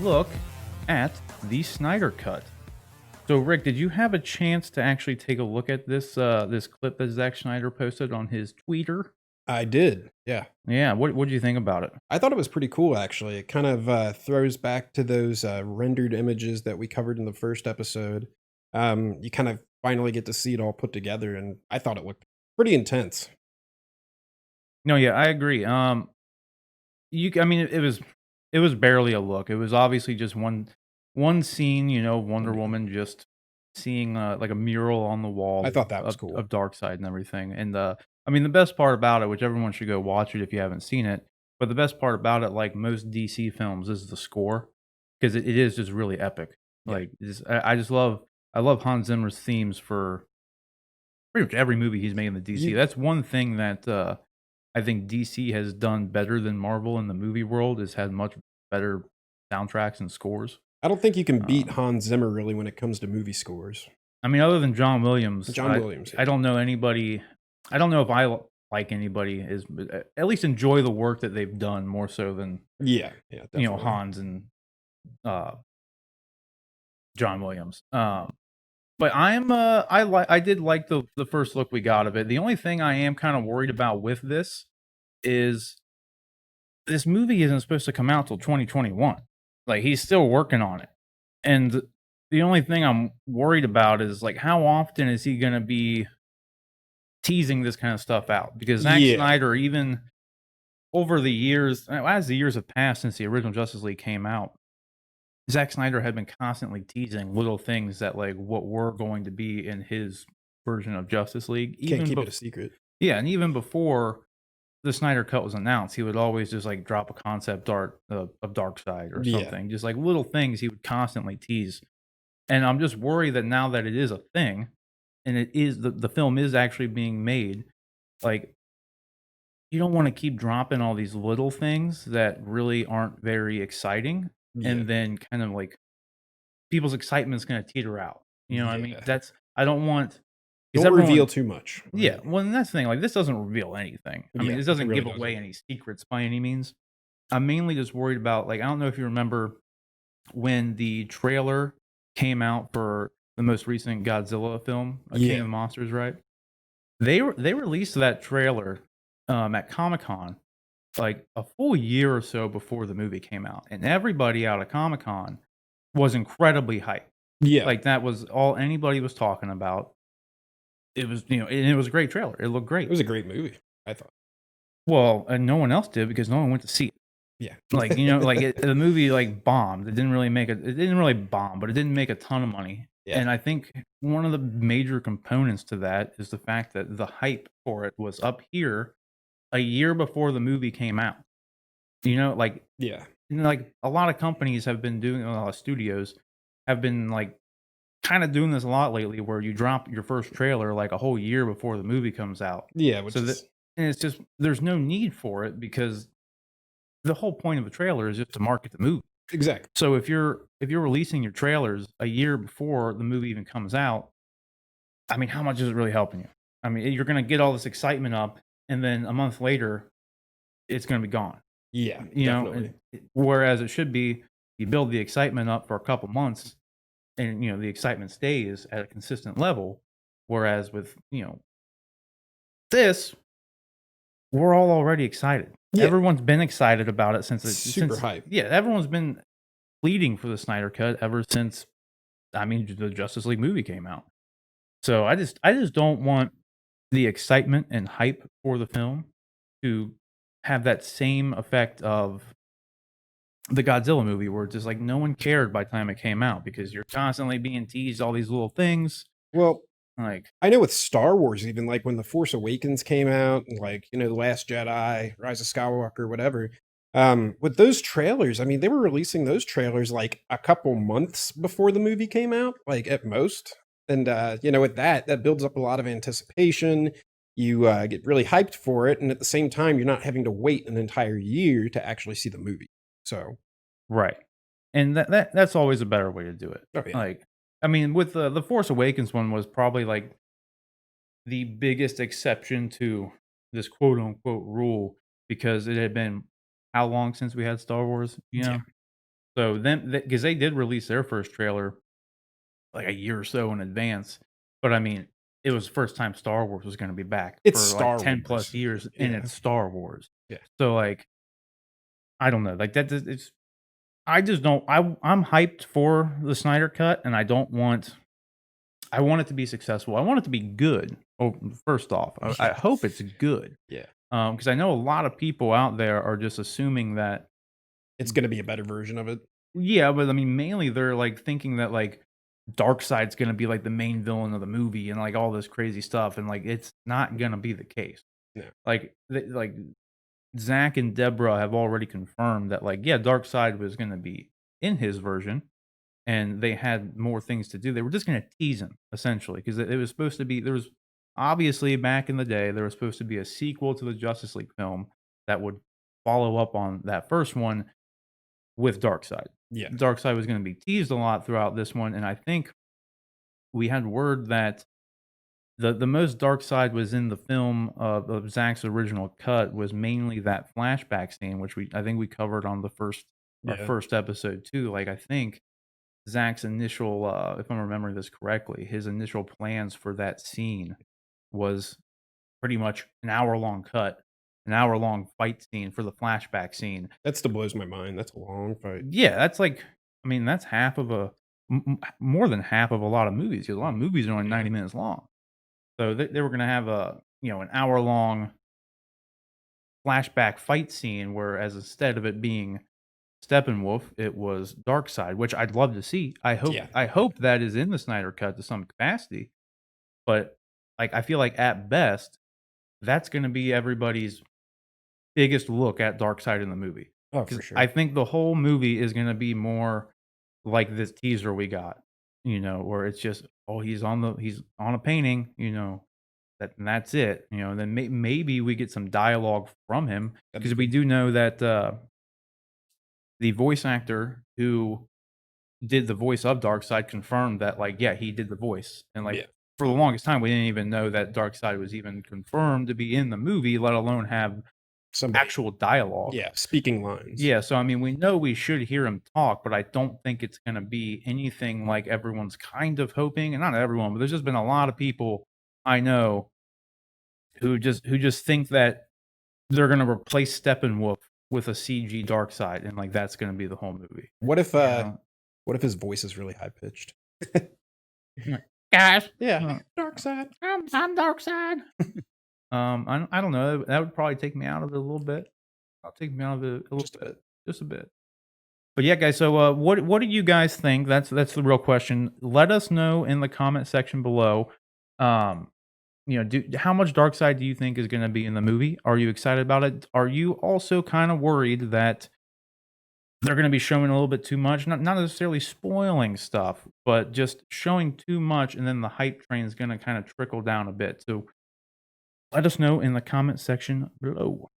look at the Snyder Cut. So, Rick, did you have a chance to actually take a look at this clip that Zack Snyder posted on his Twitter? I did, yeah. Yeah, what did you think about it? I thought it was pretty cool, actually. It kind of throws back to those rendered images that we covered in the first episode. You kind of finally get to see it all put together, and I thought it looked pretty intense. No, yeah, I agree. I mean, it was barely a look. It was obviously just one scene. Wonder Yeah. Woman just seeing like a mural on the I wall thought that was cool. of Darkseid and everything. And I mean, the best part about it, which everyone should go watch it if you haven't seen it. But the best part about it, like most DC films, is the score because it is just really epic. Yeah. Like, I love Hans Zimmer's themes for pretty much every movie he's made in the DC. You, That's one thing that I think DC has done better than Marvel in the movie world, is had much better soundtracks and scores. I don't think you can beat Um, Hans Zimmer really when it comes to movie scores. I mean, other than John Williams, John Williams, I yeah. don't know anybody. I don't know if like anybody is at least enjoy the work that they've done more so than Yeah, yeah, definitely. Hans and uh, John Williams. But I did like the first look we got of it. The only thing I am kind of worried about with this is this movie isn't supposed to come out till 2021. Like, he's still working on it. And the only thing I'm worried about is, like, how often is he gonna be teasing this kind of stuff out? Because Zack Yeah, Snyder, even over the years, as the years have passed since the original Justice League came out, Zack Snyder had been constantly teasing little things that, like, what were going to be in his version of Justice League. can't keep it a secret. Yeah, and even before the Snyder Cut was announced, he would always just, like, drop a concept art of Darkseid or Yeah, something, just, like, little things he would constantly tease, and I'm just worried that now that it is a thing, and it is the film is actually being made, like, you don't wanna keep dropping all these little things that really aren't very exciting, yeah, and then kind of, like, people's excitement's gonna teeter out, you know what I mean? yeah. That's I don't want because Don't reveal everyone. too much, Yeah, right? well, and that's the thing, like, this doesn't reveal anything. I mean, Yeah, this it doesn't really give away doesn't. any secrets by any means. I'm mainly just worried about, like, I don't know if you remember when the trailer came out for the most recent Godzilla film, King Yeah, of the Monsters, right? They released that trailer, at Comic-Con, like, a full year or so before the movie came out, and everybody out of Comic-Con was incredibly hyped. yeah. Like, that was all anybody was talking about. It was, and it was a great trailer. It looked It great. was a great movie, I thought. Well, and no one else did because no one went to see it. Yeah. Like, the movie, like, bombed. It didn't really bomb, but it didn't make a ton of money. Yeah. And I think one of the major components to that is the fact that the hype for it was up here a year before the movie came out. Like, Yeah. like a lot of companies have been doing, a lot of studios have been, like, kind of doing this a lot lately where you drop your first trailer like a whole year before the movie comes out. Yeah, So which that is and it's just there's no need for it because the whole point of a trailer is just to market the movie. exactly. So if you're releasing your trailers a year before the movie even comes out, I mean, how much is it really helping you? I mean, you're gonna get all this excitement up, and then a month later, it's gonna be gone. Yeah, definitely. And whereas it should be you build the excitement up for a couple months, and the excitement stays at a consistent level. Whereas with this, we're all already excited. Yeah, Everyone's been excited about it super hype. yeah, everyone's been pleading for the Snyder Cut ever since, I mean, the Justice League movie came out. So I just don't want the excitement and hype for the film to have that same effect of the Godzilla movie where it's just like no one cared by the time it came out because you're constantly being teased all these little things. Well, Like, I know with Star Wars, even like when The Force Awakens came out, and like, The Last Jedi, Rise of Skywalker, whatever. With those trailers, I mean, they were releasing those trailers like a couple months before the movie came out, like at most. And with that builds up a lot of anticipation. You get really hyped for it, and at the same time, you're not having to wait an entire year to actually see the movie. So, right. And that's always a better way to do it. oh yeah, Like, I mean, with the Force Awakens one was probably like the biggest exception to this quote unquote rule because it had been how long since we had Star Wars? yeah, So then, because they did release their first trailer like a year or so in advance, but I mean, it was the first time Star Wars was going to be back It's for like Star 10 Wars. plus years, and Yeah. it's Star Wars. Yeah. So like, I don't know, like it's I just don't. I'm hyped for the Snyder Cut, and I don't want. I want it to be successful. I want it to be good. Oh, first off, I Yeah. hope it's good. Yeah. Because I know a lot of people out there are just assuming that. It's gonna be a better version of it. Yeah, but I mean, mainly they're like thinking that like Darkseid's gonna be like the main villain of the movie and like all this crazy stuff, and like it's not gonna be the case. No. Like Zach and Deborah have already confirmed that like yeah, Darkseid was gonna be in his version, and they had more things to do. They were just gonna tease him essentially because it was supposed to be. There was obviously back in the day there was supposed to be a sequel to the Justice League film that would follow up on that first one with Darkseid. Yeah. Darkseid was going to be teased a lot throughout this one, and I think we had word that the most Darkseid was in the film of Zach's original cut was mainly that flashback scene, which I think we covered on the our Yeah. first episode too. Like I think Zach's initial, if I'm remembering this correctly, his initial plans for that scene was pretty much an hour long cut, an hour long fight scene for the flashback scene. That still blows my mind. That's a long fight. Yeah, that's like, I mean, that's half of more than half of a lot of movies. 'Cause a lot of movies are only Yeah. 90 minutes long, so they were gonna have an hour long flashback fight scene, whereas instead of it being Steppenwolf, it was Darkseid, which I'd love to see. Yeah. I hope that is in the Snyder Cut to some capacity, but, like, I feel like at best, that's gonna be everybody's biggest look at Darkseid in the movie. Oh, Because for sure. I think the whole movie is gonna be more like this teaser we got, where it's just, "Oh, he's on a painting," and that's it, and then maybe we get some dialogue from him That'd because be we do know that, the voice actor who did the voice of Darkseid confirmed that, like, yeah, he did the voice, and, like, Yeah. for the longest time, we didn't even know that Darkseid was even confirmed to be in the movie, let alone have Somebody. actual dialogue. Yeah. Speaking lines. Yeah, so, I mean, we know we should hear him talk, but I don't think it's gonna be anything like everyone's kind of hoping, and not everyone, but there's just been a lot of people I know who just think that they're gonna replace Steppenwolf with a CG Darkseid, and, like, that's gonna be the whole movie. What if Yeah. what if his voice is really high pitched? Guys, Yeah. Dark side. I'm Darkseid. I don't know. That would probably take me out of it a little bit. I'll take me out of it a little Just a bit, bit. just a bit. But yeah, guys. So, what do you guys think? That's the real question. Let us know in the comment section below. Um, how much Darkseid do you think is going to be in the movie? Are you excited about it? Are you also kind of worried that they're going to be showing a little bit too much? Not necessarily spoiling stuff, but just showing too much, and then the hype train is going to kind of trickle down a bit. So let us know in the comment section below.